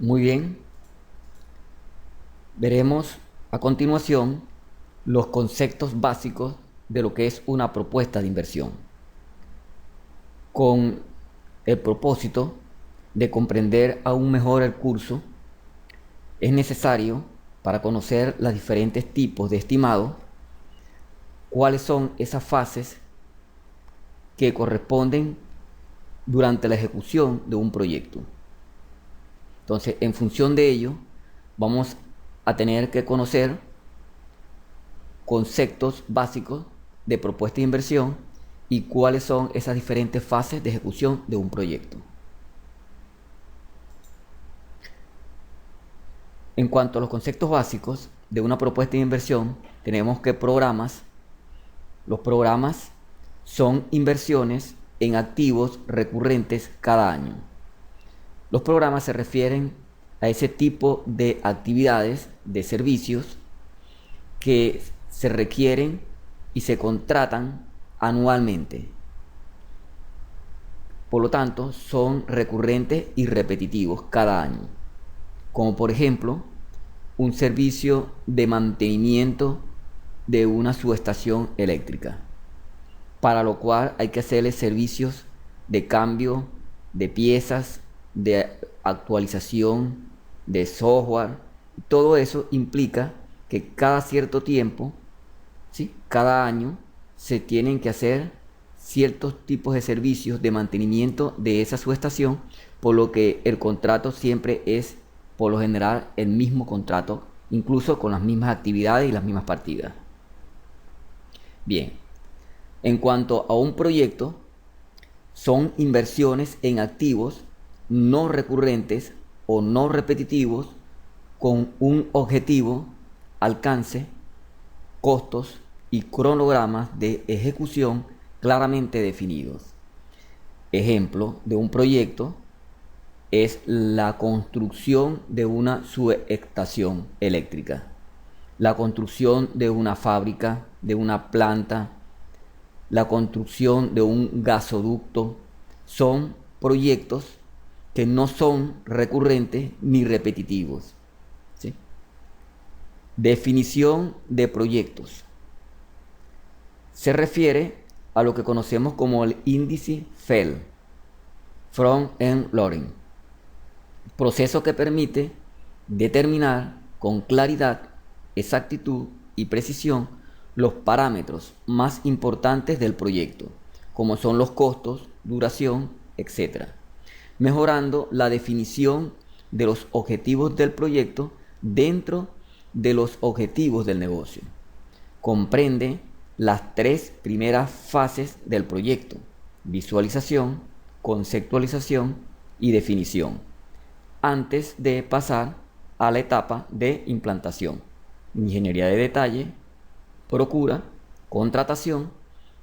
Muy bien, veremos a continuación los conceptos básicos de lo que es una propuesta de inversión, con el propósito de comprender aún mejor el curso. Es necesario, para conocer los diferentes tipos de estimado, cuáles son esas fases que corresponden durante la ejecución de un proyecto. Entonces, en función de ello, vamos a tener que conocer conceptos básicos de propuesta de inversión y cuáles son esas diferentes fases de ejecución de un proyecto. En cuanto a los conceptos básicos de una propuesta de inversión, tenemos que los programas son inversiones en activos recurrentes cada año. Los programas se refieren a ese tipo de actividades, de servicios que se requieren y se contratan anualmente. Por lo tanto, son recurrentes y repetitivos cada año. Como por ejemplo, un servicio de mantenimiento de una subestación eléctrica, para lo cual hay que hacerle servicios de cambio de piezas, de actualización, de software. Todo eso implica que cada cierto tiempo, ¿sí?, cada año, se tienen que hacer ciertos tipos de servicios de mantenimiento de esa subestación, por lo que el contrato siempre es, por lo general, el mismo contrato, incluso con las mismas actividades y las mismas partidas. Bien, en cuanto a un proyecto, son inversiones en activos no recurrentes o no repetitivos con un objetivo, alcance, costos y cronogramas de ejecución claramente definidos. Ejemplo de un proyecto es la construcción de una subestación eléctrica, la construcción de una fábrica, de una planta, la construcción de un gasoducto. Son proyectos que no son recurrentes ni repetitivos, ¿sí? Definición de proyectos. Se refiere a lo que conocemos como el índice FEL, Front-End Loading, proceso que permite determinar con claridad, exactitud y precisión los parámetros más importantes del proyecto, como son los costos, duración, etc., mejorando la definición de los objetivos del proyecto dentro de los objetivos del negocio. Comprende las tres primeras fases del proyecto: visualización, conceptualización y definición, antes de pasar a la etapa de implantación, ingeniería de detalle, procura, contratación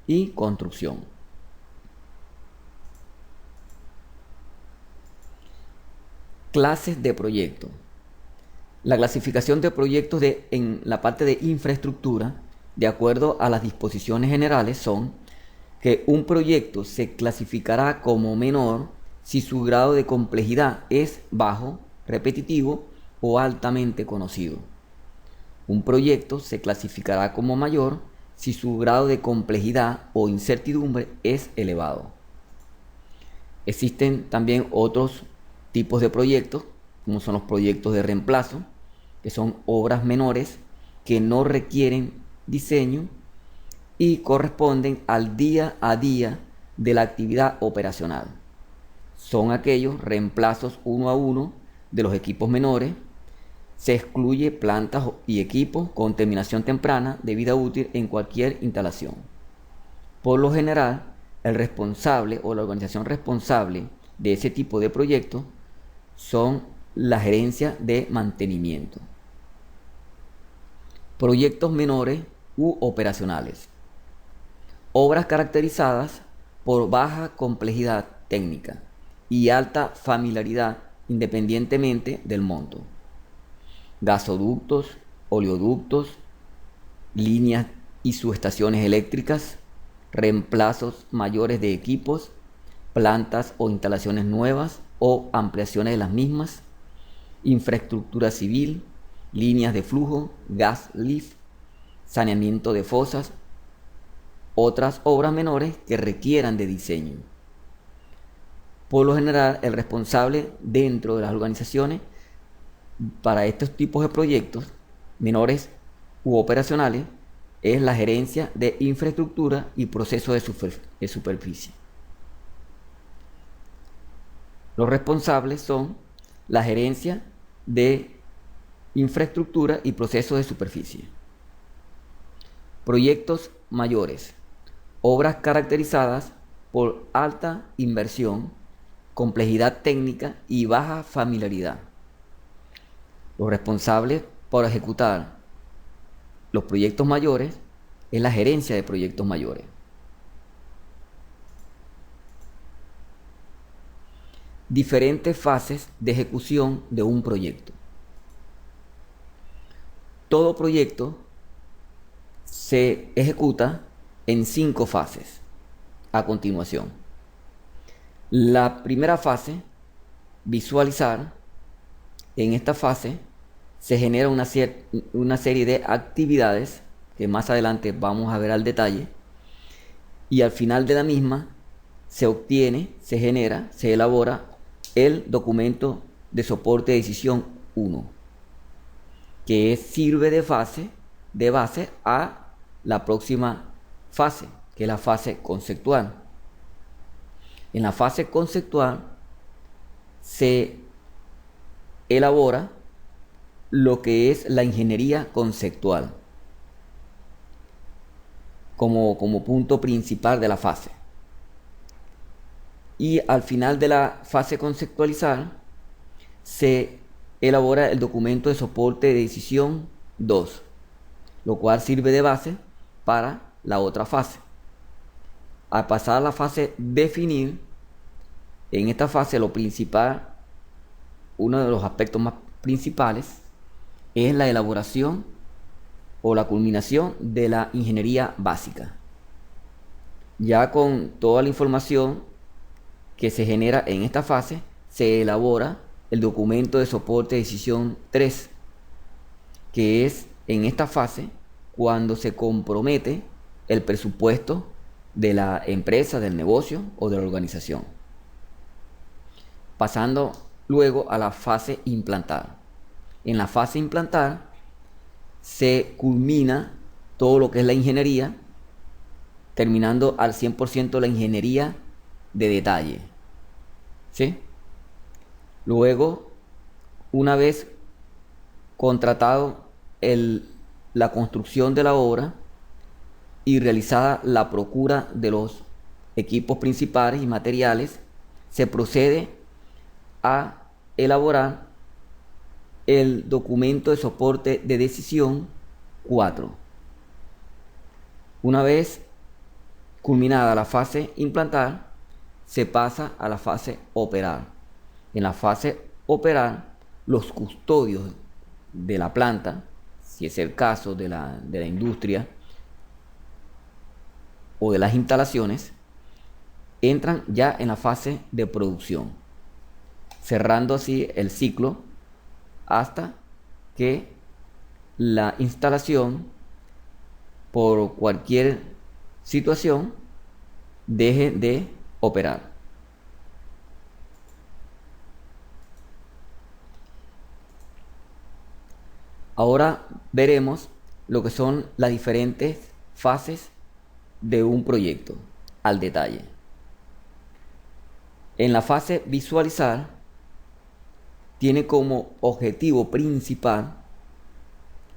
y construcción. Clases de proyecto. La clasificación de proyectos en la parte de infraestructura, de acuerdo a las disposiciones generales, son que un proyecto se clasificará como menor si su grado de complejidad es bajo, repetitivo o altamente conocido. Un proyecto se clasificará como mayor si su grado de complejidad o incertidumbre es elevado. Existen también otros tipos de proyectos, como son los proyectos de reemplazo, que son obras menores que no requieren diseño y corresponden al día a día de la actividad operacional. Son aquellos reemplazos uno a uno de los equipos menores. Se excluye plantas y equipos con terminación temprana de vida útil en cualquier instalación. Por lo general, el responsable o la organización responsable de ese tipo de proyectos son la gerencia de mantenimiento. Proyectos menores u operacionales. Obras caracterizadas por baja complejidad técnica y alta familiaridad independientemente del monto. Gasoductos, oleoductos, líneas y subestaciones eléctricas, reemplazos mayores de equipos, plantas o instalaciones nuevas o ampliaciones de las mismas, infraestructura civil, líneas de flujo, gas lift, saneamiento de fosas, otras obras menores que requieran de diseño. Por lo general, el responsable dentro de las organizaciones para estos tipos de proyectos menores u operacionales es la gerencia de infraestructura y procesos de superficie. Los responsables son la gerencia de infraestructura y procesos de superficie. Proyectos mayores. Obras caracterizadas por alta inversión, complejidad técnica y baja familiaridad. Los responsables por ejecutar los proyectos mayores es la gerencia de proyectos mayores. Diferentes fases de ejecución de un proyecto. Todo proyecto se ejecuta en 5 fases a continuación. La primera fase, visualizar. En esta fase se genera una serie de actividades que más adelante vamos a ver al detalle, y al final de la misma se obtiene, se genera, se elabora el documento de soporte de decisión 1, que sirve de base a la próxima fase, que es la fase conceptual. En la fase conceptual se elabora lo que es la ingeniería conceptual como punto principal de la fase. Y al final de la fase conceptualizar se elabora el documento de soporte de decisión 2, lo cual sirve de base para la otra fase. Al pasar a la fase definir, en esta fase lo principal, uno de los aspectos más principales, es la elaboración o la culminación de la ingeniería básica. Ya con toda la información que se genera en esta fase, se elabora el documento de soporte de decisión 3, que es en esta fase cuando se compromete el presupuesto de la empresa, del negocio o de la organización. Pasando luego a la fase implantar. En la fase implantar se culmina todo lo que es la ingeniería, terminando al 100% la ingeniería de detalle. ¿Sí? Luego, una vez contratado la construcción de la obra y realizada la procura de los equipos principales y materiales, se procede a elaborar el documento de soporte de decisión 4. Una vez culminada la fase implantar, se pasa a la fase operar. En la fase operar, los custodios de la planta, si es el caso de la industria o de las instalaciones, entran ya en la fase de producción, cerrando así el ciclo hasta que la instalación, por cualquier situación, deje de operar. Ahora veremos lo que son las diferentes fases de un proyecto al detalle. En la fase visualizar, tiene como objetivo principal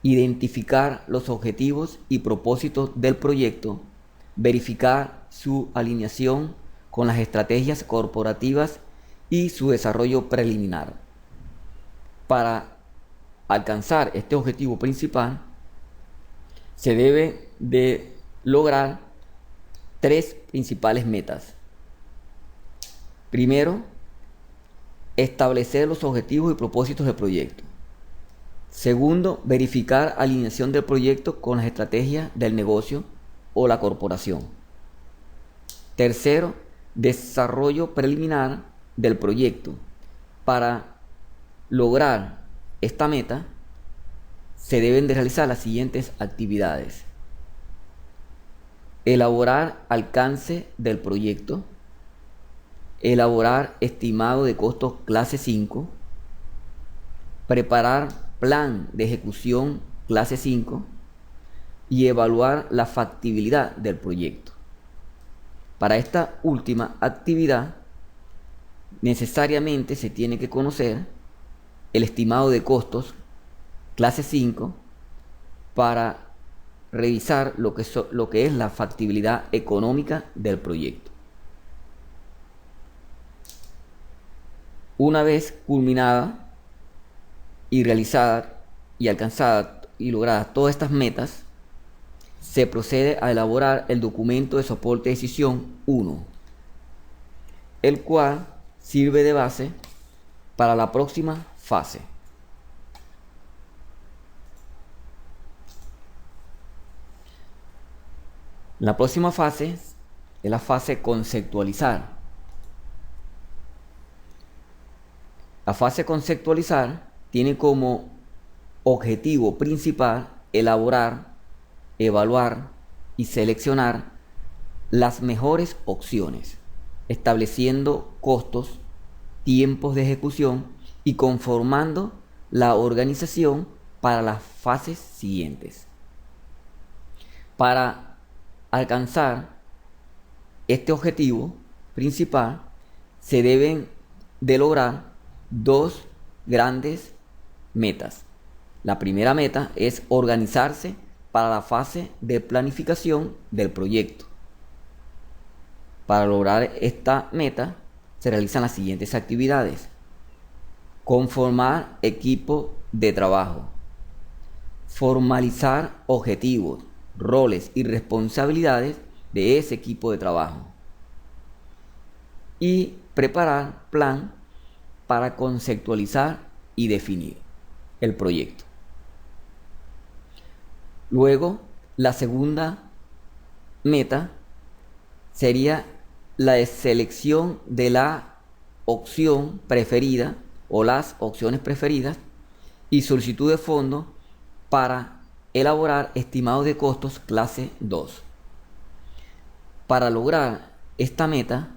identificar los objetivos y propósitos del proyecto, verificar su alineación con las estrategias corporativas y su desarrollo preliminar. Para alcanzar este objetivo principal, se debe de lograr 3 principales metas. Primero, establecer los objetivos y propósitos del proyecto. Segundo, verificar alineación del proyecto con las estrategias del negocio o la corporación. Tercero, desarrollo preliminar del proyecto para lograr esta meta, se deben de realizar las siguientes actividades. Elaborar alcance del proyecto, elaborar estimado de costos clase 5, preparar plan de ejecución clase 5 y evaluar la factibilidad del proyecto. Para esta última actividad, necesariamente se tiene que conocer el estimado de costos clase 5 para revisar lo que es la factibilidad económica del proyecto. Una vez culminada y realizada y alcanzada y logradas todas estas metas, se procede a elaborar el documento de soporte de decisión 1, el cual sirve de base para la próxima fase. La próxima fase es la fase conceptualizar. La fase conceptualizar tiene como objetivo principal elaborar, evaluar y seleccionar las mejores opciones, estableciendo costos, tiempos de ejecución y conformando la organización para las fases siguientes. Para alcanzar este objetivo principal, se deben de lograr dos grandes metas. La primera meta es organizarse para la fase de planificación del proyecto. Para lograr esta meta, se realizan las siguientes actividades: conformar equipo de trabajo, formalizar objetivos, roles y responsabilidades de ese equipo de trabajo y preparar plan para conceptualizar y definir el proyecto. Luego, la segunda meta sería la de selección de la opción preferida o las opciones preferidas y solicitud de fondos para elaborar estimados de costos clase 2. Para lograr esta meta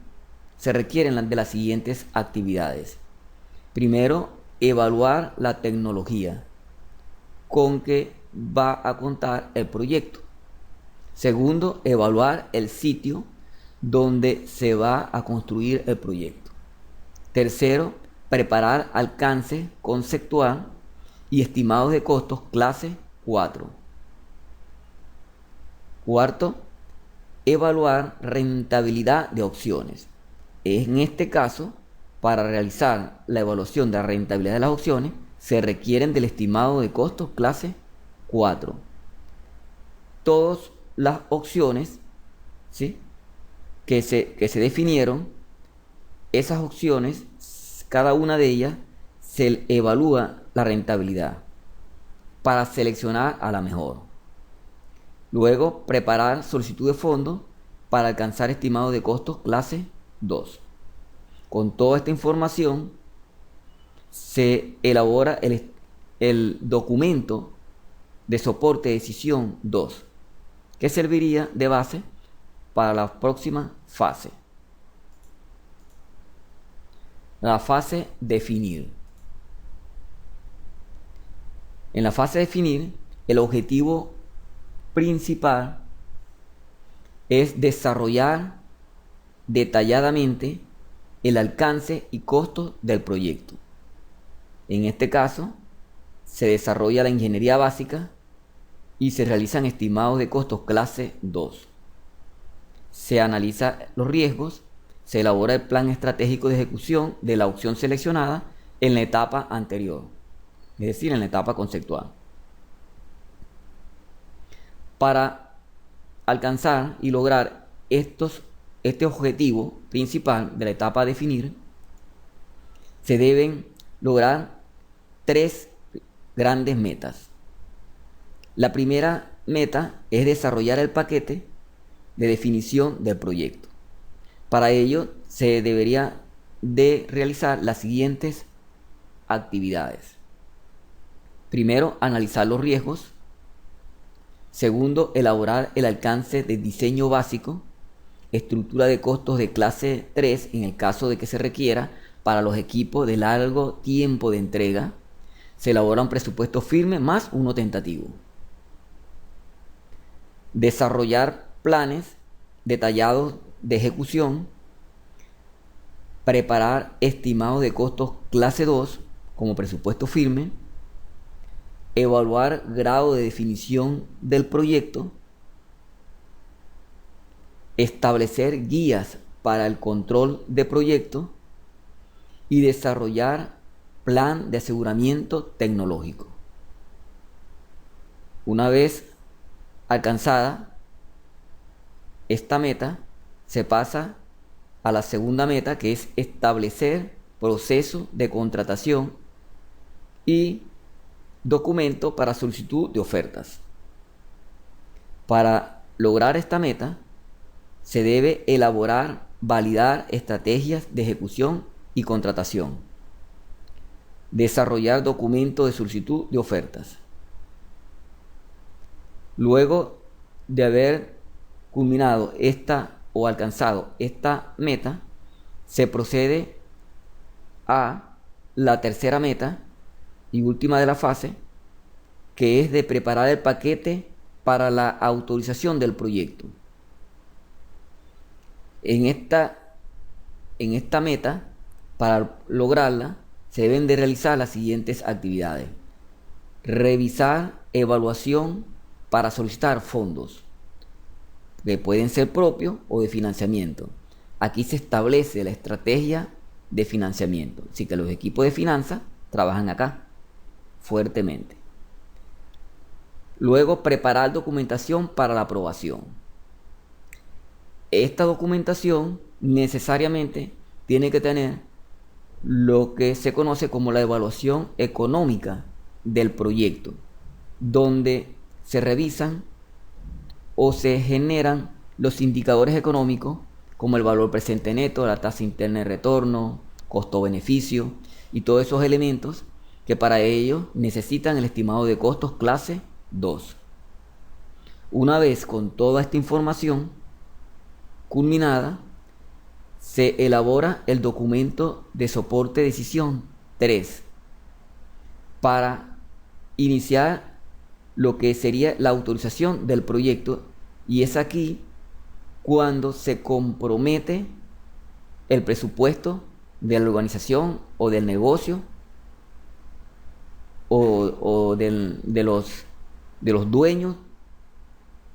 se requieren de las siguientes actividades. Primero, evaluar la tecnología con que va a contar el proyecto. Segundo, evaluar el sitio donde se va a construir el proyecto. Tercero, preparar alcance conceptual y estimados de costos clase 4. Cuarto, evaluar rentabilidad de opciones. En este caso, para realizar la evaluación de la rentabilidad de las opciones, se requieren del estimado de costos clase 4. Todas las opciones, ¿sí?, que se definieron, esas opciones, cada una de ellas, se evalúa la rentabilidad para seleccionar a la mejor. Luego, preparar solicitud de fondos para alcanzar estimado de costos clase 2. Con toda esta información, se elabora el documento de soporte de decisión 2, que serviría de base para la próxima fase. La fase definir. En la fase definir, el objetivo principal es desarrollar detalladamente el alcance y costos del proyecto. En este caso, se desarrolla la ingeniería básica y se realizan estimados de costos clase 2. Se analizan los riesgos, se elabora el plan estratégico de ejecución de la opción seleccionada en la etapa anterior, es decir, en la etapa conceptual. Para alcanzar y lograr este objetivo principal de la etapa a definir, se deben lograr tres grandes metas. La primera meta es desarrollar el paquete de definición del proyecto. Para ello se debería de realizar las siguientes actividades. Primero, analizar los riesgos. Segundo, elaborar el alcance del diseño básico, estructura de costos de clase 3 en el caso de que se requiera para los equipos de largo tiempo de entrega. Se elabora un presupuesto firme más uno tentativo. Desarrollar planes detallados de ejecución. Preparar estimados de costos clase 2 como presupuesto firme. Evaluar grado de definición del proyecto. Establecer guías para el control de proyecto y desarrollar plan de aseguramiento tecnológico. Una vez alcanzada esta meta, se pasa a la segunda meta, que es establecer proceso de contratación y documento para solicitud de ofertas. Para lograr esta meta, se debe elaborar, validar estrategias de ejecución y contratación. Desarrollar documento de solicitud de ofertas. Luego de haber culminado esta o alcanzado esta meta, se procede a la tercera meta y última de la fase, que es de preparar el paquete para la autorización del proyecto. En esta meta, para lograrla, se deben de realizar las siguientes actividades. Revisar evaluación para solicitar fondos, que pueden ser propios o de financiamiento. Aquí se establece la estrategia de financiamiento, así que los equipos de finanzas trabajan acá fuertemente. Luego, preparar documentación para la aprobación. Esta documentación necesariamente tiene que tener lo que se conoce como la evaluación económica del proyecto, donde se revisan o se generan los indicadores económicos como el valor presente neto, la tasa interna de retorno, costo-beneficio y todos esos elementos que para ello necesitan el estimado de costos clase 2. Una vez con toda esta información culminada, se elabora el documento de soporte de decisión 3 para iniciar lo que sería la autorización del proyecto, y es aquí cuando se compromete el presupuesto de la organización o del negocio o de los dueños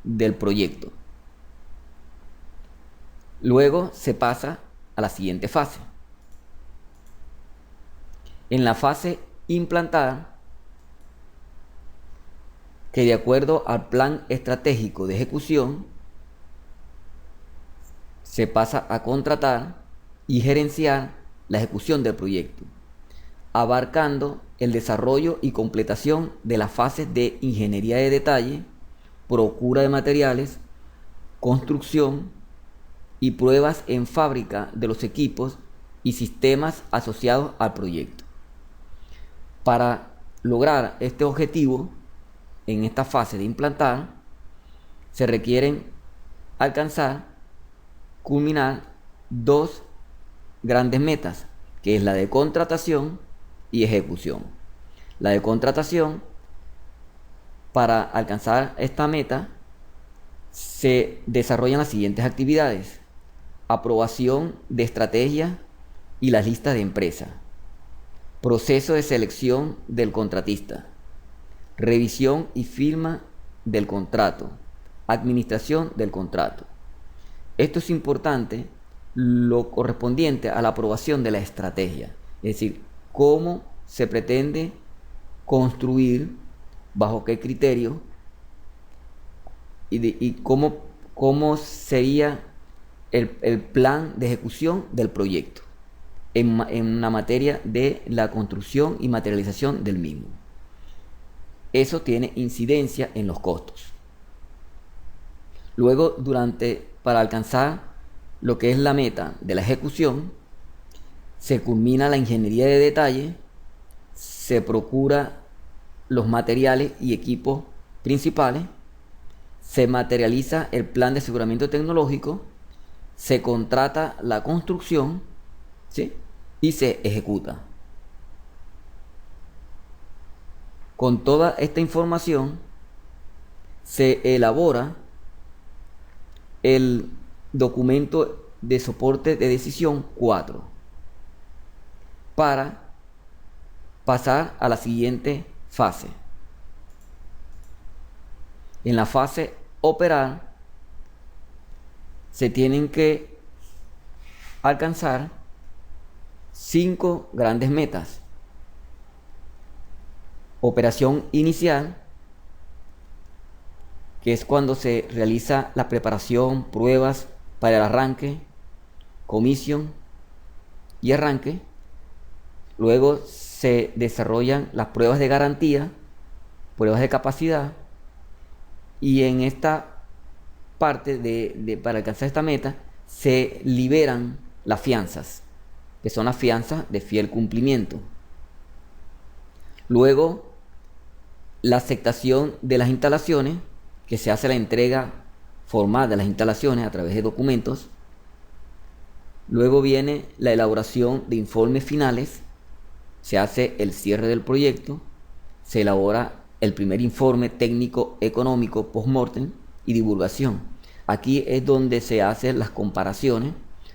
del proyecto. Luego se pasa a la siguiente fase. En la fase implantada, que de acuerdo al plan estratégico de ejecución, se pasa a contratar y gerenciar la ejecución del proyecto, abarcando el desarrollo y completación de las fases de ingeniería de detalle, procura de materiales, construcción y pruebas en fábrica de los equipos y sistemas asociados al proyecto. Para lograr este objetivo, en esta fase de implantar, se requieren culminar dos grandes metas, que es la de contratación y ejecución. La de contratación, para alcanzar esta meta, se desarrollan las siguientes actividades: aprobación de estrategia y las listas de empresa, proceso de selección del contratista, revisión y firma del contrato, administración del contrato. Esto es importante, lo correspondiente a la aprobación de la estrategia, es decir, cómo se pretende construir, bajo qué criterio y cómo sería el plan de ejecución del proyecto en la materia de la construcción y materialización del mismo. Eso tiene incidencia en los costos. Luego, para alcanzar lo que es la meta de la ejecución, se culmina la ingeniería de detalle se procura los materiales y equipos principales, se materializa el plan de aseguramiento tecnológico, se contrata la construcción, ¿sí? Y se ejecuta. Con toda esta información se elabora el documento de soporte de decisión 4 para pasar a la siguiente fase. En la fase operar se tienen que alcanzar 5 grandes metas. Operación inicial, que es cuando se realiza la preparación, pruebas para el arranque, comisión y arranque. Luego se desarrollan las pruebas de garantía, pruebas de capacidad, y en esta parte para alcanzar esta meta se liberan las fianzas, que son las fianzas de fiel cumplimiento. Luego, la aceptación de las instalaciones, que se hace la entrega formal de las instalaciones a través de documentos. Luego viene la elaboración de informes finales, se hace el cierre del proyecto, se elabora el primer informe técnico económico post-mortem y divulgación. Aquí es donde se hacen las comparaciones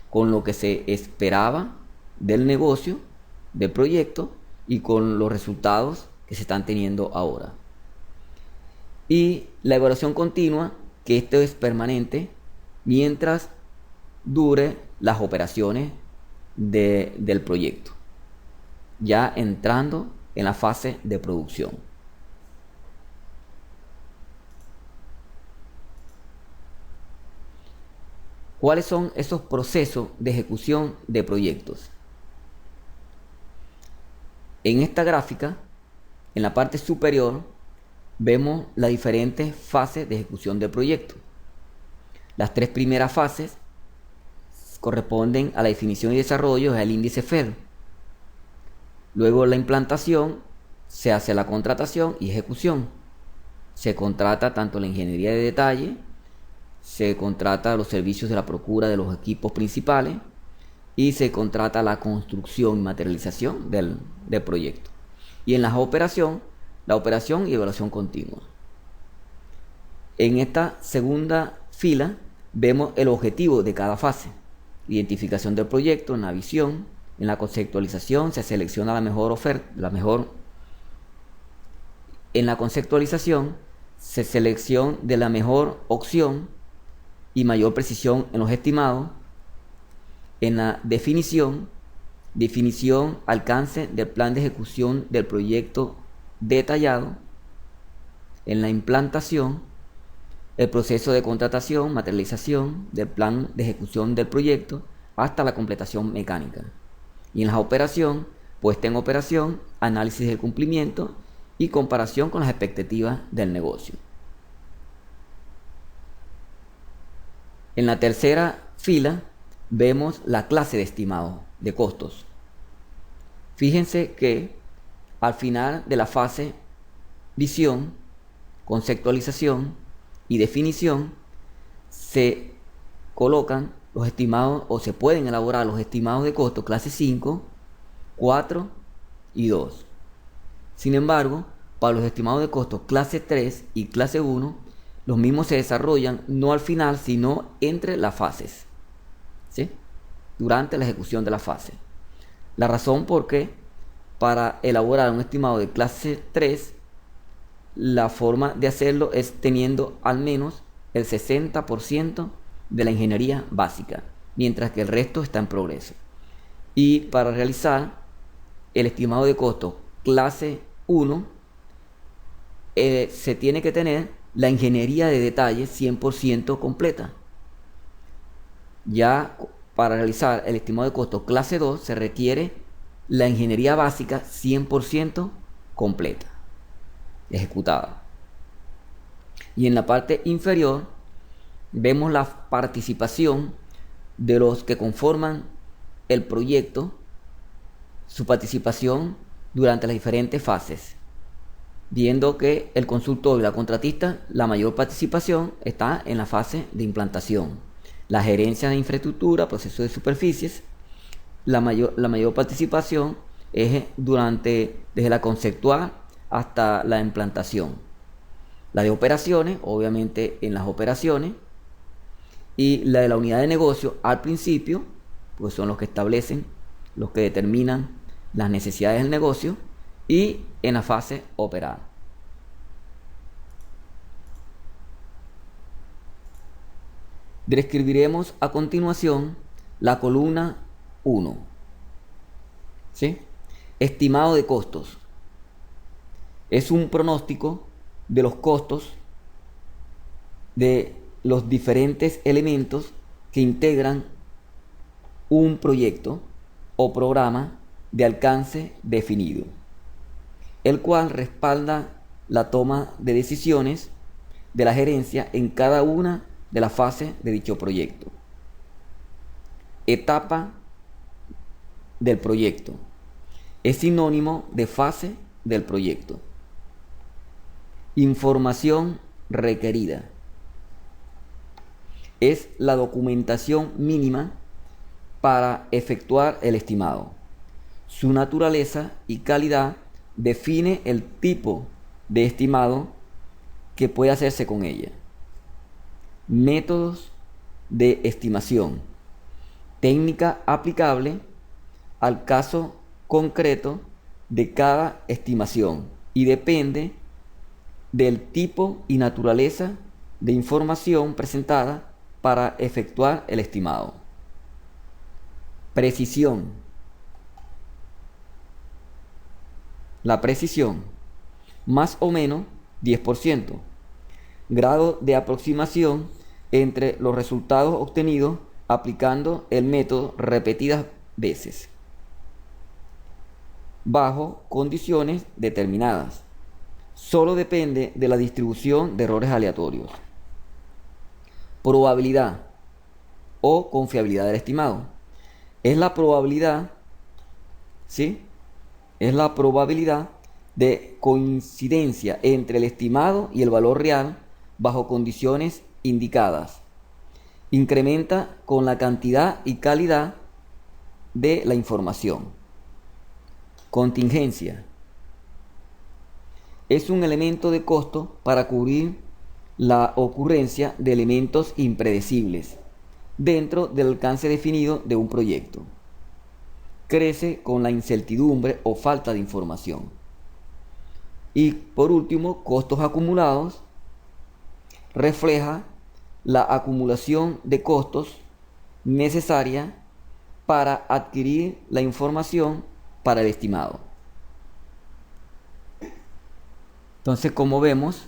con lo que se esperaba del negocio, del proyecto, y con los resultados que se están teniendo ahora. Y la evaluación continua, que esto es permanente mientras dure las operaciones del proyecto, ya entrando en la fase de producción. ¿Cuáles son esos procesos de ejecución de proyectos? En esta gráfica, en la parte superior, vemos las diferentes fases de ejecución del proyecto. Las 3 primeras fases corresponden a la definición y desarrollo, es el índice FED. Luego la implantación, se hace la contratación y ejecución. Se contrata tanto la ingeniería de detalle, se contrata los servicios de la procura de los equipos principales y se contrata la construcción y materialización del proyecto. Y en la operación y evaluación continua. En esta segunda fila vemos el objetivo de cada fase. Identificación del proyecto, en la visión, en la conceptualización se selecciona la mejor oferta, en la conceptualización se selecciona de la mejor opción y mayor precisión en los estimados. En la definición, alcance del plan de ejecución del proyecto detallado. En la implantación, el proceso de contratación, materialización del plan de ejecución del proyecto hasta la completación mecánica. Y en la operación, puesta en operación, análisis del cumplimiento y comparación con las expectativas del negocio. En la tercera fila vemos la clase de estimado de costos. Fíjense que al final de la fase visión, conceptualización y definición se colocan los estimados, o se pueden elaborar los estimados de costo clase 5, 4 y 2. Sin embargo, para los estimados de costo clase 3 y clase 1, los mismos se desarrollan no al final, sino entre las fases, ¿sí? Durante la ejecución de la fase. La razón por qué, para elaborar un estimado de clase 3, la forma de hacerlo es teniendo al menos el 60% de la ingeniería básica, mientras que el resto está en progreso. Y para realizar el estimado de costo clase 1, se tiene que tener la ingeniería de detalle 100% completa. Ya para realizar el estimado de costo clase 2 se requiere la ingeniería básica 100% completa, ejecutada. Y en la parte inferior vemos la participación de los que conforman el proyecto. Su participación durante las diferentes fases, viendo que el consultor y la contratista, la mayor participación está en la fase de implantación. La gerencia de infraestructura, proceso de superficies, la mayor participación es desde la conceptual hasta la implantación. La de operaciones, obviamente en las operaciones, y la de la unidad de negocio al principio, pues son los que establecen, los que determinan las necesidades del negocio, y en la fase operada. Describiremos a continuación la columna 1. ¿Sí? Estimado de costos. Es un pronóstico de los costos de los diferentes elementos que integran un proyecto o programa de alcance definido, el cual respalda la toma de decisiones de la gerencia en cada una de las fases de dicho proyecto. Etapa del proyecto. Es sinónimo de fase del proyecto. Información requerida. Es la documentación mínima para efectuar el estimado. Su naturaleza y calidad define el tipo de estimado que puede hacerse con ella. Métodos de estimación. Técnica aplicable al caso concreto de cada estimación y depende del tipo y naturaleza de información presentada para efectuar el estimado. Precisión. La precisión, más o menos 10%. Grado de aproximación entre los resultados obtenidos aplicando el método repetidas veces, bajo condiciones determinadas. Solo depende de la distribución de errores aleatorios. Probabilidad o confiabilidad del estimado. Es la probabilidad, ¿sí? Es la probabilidad de coincidencia entre el estimado y el valor real bajo condiciones indicadas. Incrementa con la cantidad y calidad de la información. Contingencia. Es un elemento de costo para cubrir la ocurrencia de elementos impredecibles dentro del alcance definido de un proyecto. Crece con la incertidumbre o falta de información. Y por último, costos acumulados. Refleja la acumulación de costos necesaria para adquirir la información para el estimado. Entonces, como vemos,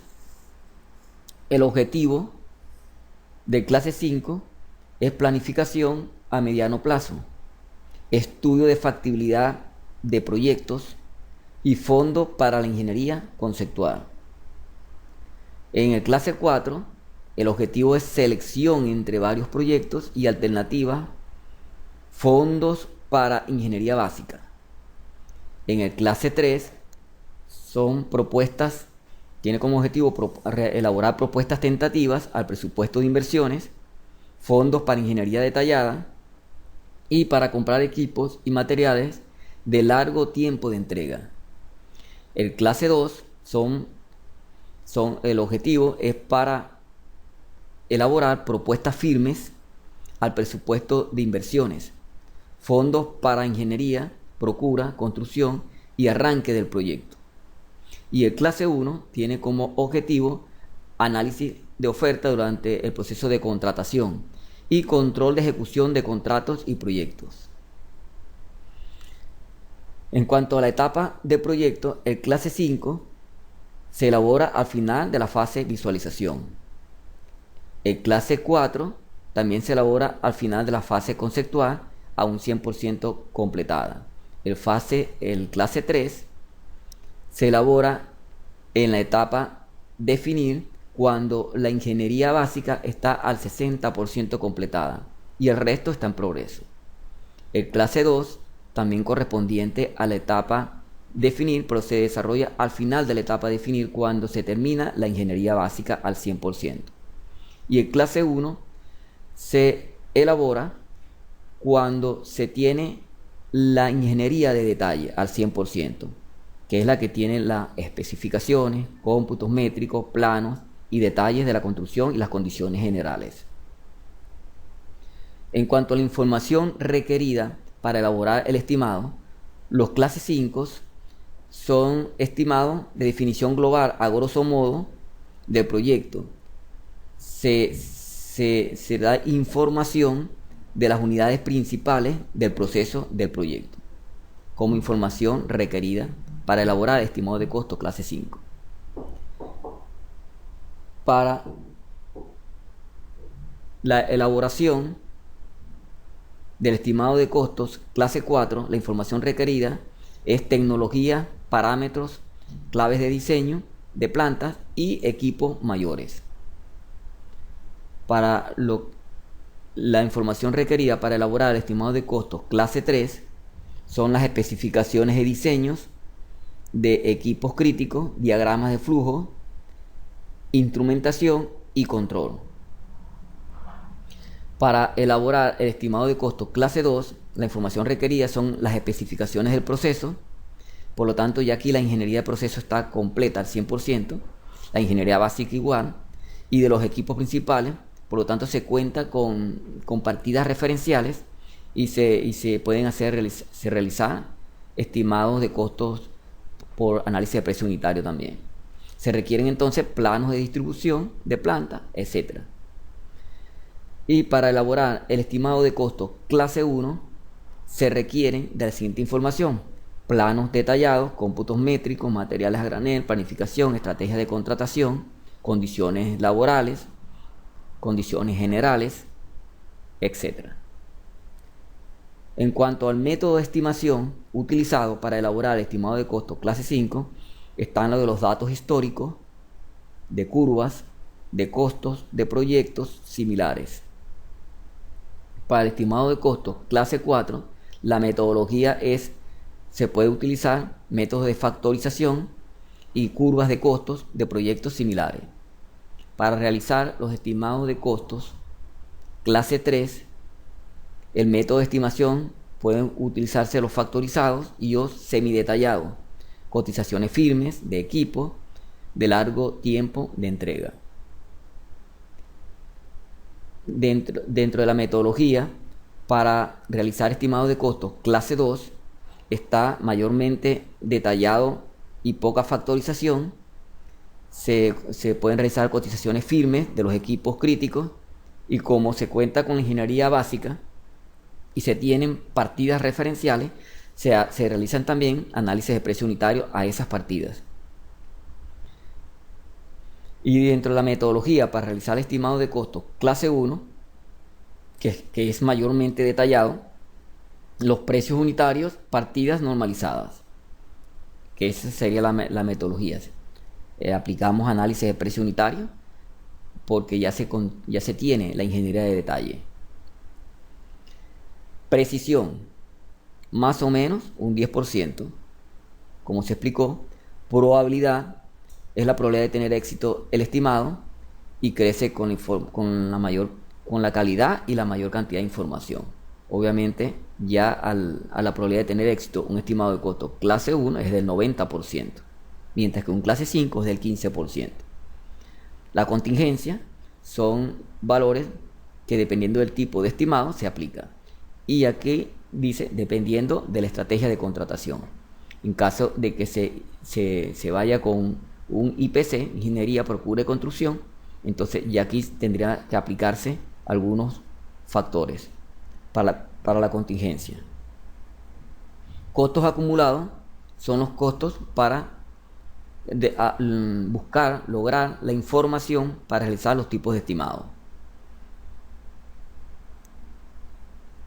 el objetivo de clase 5 es planificación a mediano plazo, estudio de factibilidad de proyectos y fondo para la ingeniería conceptual. En el clase 4, el objetivo es selección entre varios proyectos y alternativas, fondos para ingeniería básica. En el clase 3 son propuestas, tiene como objetivo elaborar propuestas tentativas al presupuesto de inversiones, fondos para ingeniería detallada y para comprar equipos y materiales de largo tiempo de entrega. El clase 2 el objetivo es para elaborar propuestas firmes al presupuesto de inversiones, fondos para ingeniería, procura, construcción y arranque del proyecto. Y el clase 1 tiene como objetivo análisis de oferta durante el proceso de contratación y control de ejecución de contratos y proyectos. En cuanto a la etapa de proyecto, el clase 5 se elabora al final de la fase visualización. El clase 4 también se elabora al final de la fase conceptual a un 100% completada. El clase 3 se elabora en la etapa definir cuando la ingeniería básica está al 60% completada y el resto está en progreso. El clase 2 también correspondiente a la etapa definir, pero se desarrolla al final de la etapa de definir cuando se termina la ingeniería básica al 100%. Y el clase 1 se elabora cuando se tiene la ingeniería de detalle al 100%, que es la que tiene las especificaciones, cómputos métricos, planos y detalles de la construcción y las condiciones generales. En cuanto a la información requerida para elaborar el estimado, los clases 5 son estimados de definición global a grosso modo del proyecto. Se da información de las unidades principales del proceso del proyecto como información requerida para elaborar el estimado de costo clase 5. Para la elaboración del estimado de costos clase 4, la información requerida es tecnología, parámetros, claves de diseño de plantas y equipos mayores. Para la información requerida para elaborar el estimado de costos clase 3 son las especificaciones de diseños de equipos críticos, diagramas de flujo, instrumentación y control. Para elaborar el estimado de costos clase 2, la información requerida son las especificaciones del proceso. Por lo tanto, ya aquí la ingeniería de proceso está completa al 100%, la ingeniería básica igual, y de los equipos principales. Por lo tanto, se cuenta con partidas referenciales y se pueden realizar estimados de costos por análisis de precio unitario también. Se requieren entonces planos de distribución de planta, etc. Y para elaborar el estimado de costos clase 1 se requieren de la siguiente información: planos detallados, cómputos métricos, materiales a granel, planificación, estrategias de contratación, condiciones laborales, condiciones generales, etc. En cuanto al método de estimación utilizado para elaborar el estimado de costo clase 5, están los de los datos históricos, de curvas, de costos, de proyectos similares. Para el estimado de costos clase 4, la metodología se puede utilizar métodos de factorización y curvas de costos de proyectos similares. Para realizar los estimados de costos clase 3, el método de estimación pueden utilizarse los factorizados y los semidetallados, cotizaciones firmes de equipos de largo tiempo de entrega. Dentro de la metodología para realizar estimados de costos clase 2 está mayormente detallado y poca factorización. Se pueden realizar cotizaciones firmes de los equipos críticos, y como se cuenta con ingeniería básica y se tienen partidas referenciales, se realizan también análisis de precio unitario a esas partidas. Y dentro de la metodología para realizar el estimado de costos clase 1, que es mayormente detallado, los precios unitarios, partidas normalizadas, que esa sería la metodología. Aplicamos análisis de precio unitario porque ya se tiene la ingeniería de detalle. Precisión, más o menos un 10%. Como se explicó, probabilidad es la probabilidad de tener éxito el estimado y crece con la calidad y la mayor cantidad de información. Obviamente, ya a la probabilidad de tener éxito un estimado de costo clase 1 es del 90%, mientras que un clase 5 es del 15%. La contingencia son valores que, dependiendo del tipo de estimado, se aplica. Y aquí dice, dependiendo de la estrategia de contratación. En caso de que se vaya con un IPC, Ingeniería, Procura y Construcción, entonces ya aquí tendría que aplicarse algunos factores para la contingencia. Costos acumulados son los costos para lograr la información para realizar los tipos de estimados.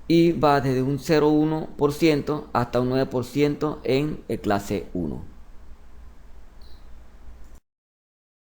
Y va desde un 0,1% hasta un 9% en el clase 1.